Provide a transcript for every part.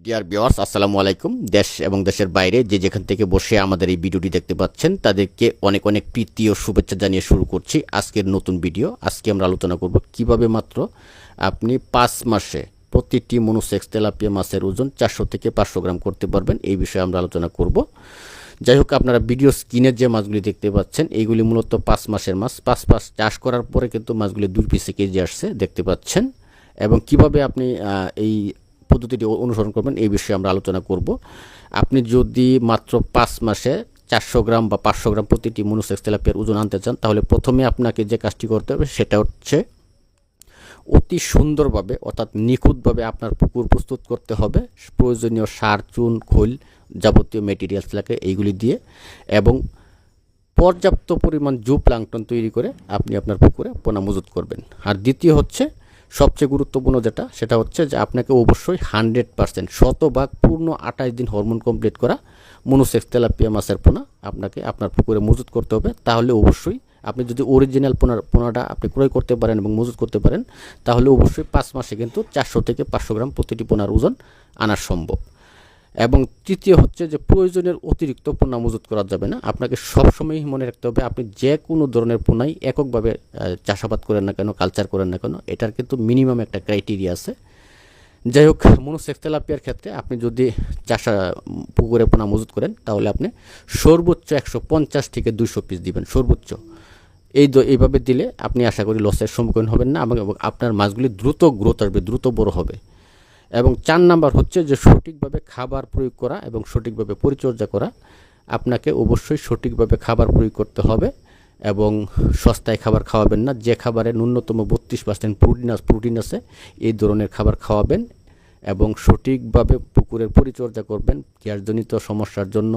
Dear viewers, আসসালামু আলাইকুম। দেশ এবং দেশের বাইরে যে যেখান থেকে বসে আমাদের এই ভিডিওটি দেখতে পাচ্ছেন তাদেরকে অনেক অনেক প্রীতি ও শুভেচ্ছা জানিয়ে শুরু করছি আজকের নতুন ভিডিও। আজকে আমরা আলোচনা করব কিভাবে মাত্র আপনি 5 মাসে প্রতিটি মনোসেক্স তেলাপিয়া মাছের ওজন 400 থেকে 500 গ্রাম করতে পারবেন, এই বিষয়ে আমরা আলোচনা করব। যাই হোক, আপনারা ভিডিও স্ক্রিনের যে মাছগুলি দেখতে পাচ্ছেন এইগুলি মূলত 5 মাসের মাছ। 5 মাস চাষ করার পরে কিন্তু মাছগুলি 2 পিসে কেজি আসছে দেখতে পাচ্ছেন, এবং কিভাবে আপনি এই পদ্ধতিটি অনুসরণ করবেন এই বিষয়ে আমরা আলোচনা করব। আপনি যদি মাত্র 5 মাসে 400 গ্রাম বা 500 গ্রাম প্রতিটি মনোসেক্স তেলাপিয়ার ওজন আনতে চান, তাহলে প্রথমে আপনাকে যে কাজটি করতে হবে সেটা হচ্ছে অতি সুন্দরভাবে অর্থাৎ নিখুঁতভাবে আপনার পুকুর প্রস্তুত করতে হবে। প্রয়োজনীয় সার, চুন, খৈল, যাবতীয় মেটেরিয়ালস লাগে এইগুলি দিয়ে, এবং পর্যাপ্ত পরিমাণ জু প্লাঙ্কটন তৈরি করে আপনি আপনার পুকুরে পোনা মজুত করবেন। আর দ্বিতীয় হচ্ছে সবচেয়ে গুরুত্বপূর্ণ সেটা হচ্ছে যে আপনাকে অবশ্যই 100% শতভাগ পূর্ণ 28 দিন হরমোন কমপ্লিট করা মনোসেক্স তেলাপিয়া মাছের পোনা আপনাকে আপনার পুকুরে মজুত করতে হবে। তাহলে অবশ্যই আপনি যদি অরিজিনাল পোনাটা আপনি ক্রয় করতে পারেন এবং মজুত করতে পারেন, তাহলে অবশ্যই 5 মাসে কিন্তু 400 থেকে 500 গ্রাম প্রতিটি পোনার ওজন আনা সম্ভব। এবং তৃতীয় হচ্ছে যে প্রয়োজনের অতিরিক্ত পোনা মজুত করা যাবে না। আপনাকে সবসময় মনে রাখতে হবে আপনি যে কোনো ধরনের পোনাই এককভাবে চাষাবাদ করেন না কেন, কালচার করেন না কেন, এটার কিন্তু মিনিমাম একটা ক্রাইটেরিয়া আছে। যাই হোক, মনোসেক্স তেলাপিয়ার ক্ষেত্রে আপনি যদি পুকুরে পোনা মজুত করেন, তাহলে আপনি সর্বোচ্চ 150 থেকে 200 পিস দিবেন সর্বোচ্চ। এইভাবে দিলে আপনি আশা করি লসের সম্মুখীন হবেন না, এবং আপনার মাছগুলি দ্রুত গ্রোথ আসবে, দ্রুত বড় হবে। এবং 4 নাম্বার হচ্ছে যে সঠিকভাবে খাবার প্রয়োগ করা এবং সঠিকভাবে পরিচর্যা করা। আপনাকে অবশ্যই সঠিকভাবে খাবার প্রয়োগ করতে হবে, এবং সস্তায় খাবার খাওয়াবেন না। যে খাবারে ন্যূনতম 32% প্রোটিন আছে এই ধরনের খাবার খাওয়াবেন, এবং সঠিকভাবে পুকুরের পরিচর্যা করবেন। গ্যাসজনিত সমস্যার জন্য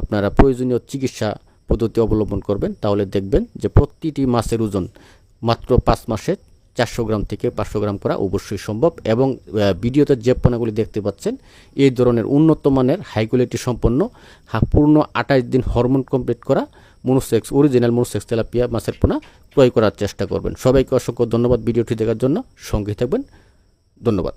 আপনারা প্রয়োজনীয় চিকিৎসা পদ্ধতি অবলম্বন করবেন, তাহলে দেখবেন যে প্রতিটি মাছের ওজন মাত্র 5 মাসে 400 গ্রাম থেকে 500 গ্রাম করা অবশ্যই সম্ভব। এবং ভিডিওতে যে পোনাগুলি দেখতে পাচ্ছেন এই ধরনের উন্নত মানের হাই কোয়ালিটি সম্পন্ন পূর্ণ 28 দিন হরমোন কমপ্লিট করা অরিজিনাল মনোসেক্স তেলাপিয়া মাছের পোনা ক্রয় করার চেষ্টা করবেন। সবাইকে অসংখ্য ধন্যবাদ ভিডিওটি দেখার জন্য। সঙ্গে থাকবেন। ধন্যবাদ।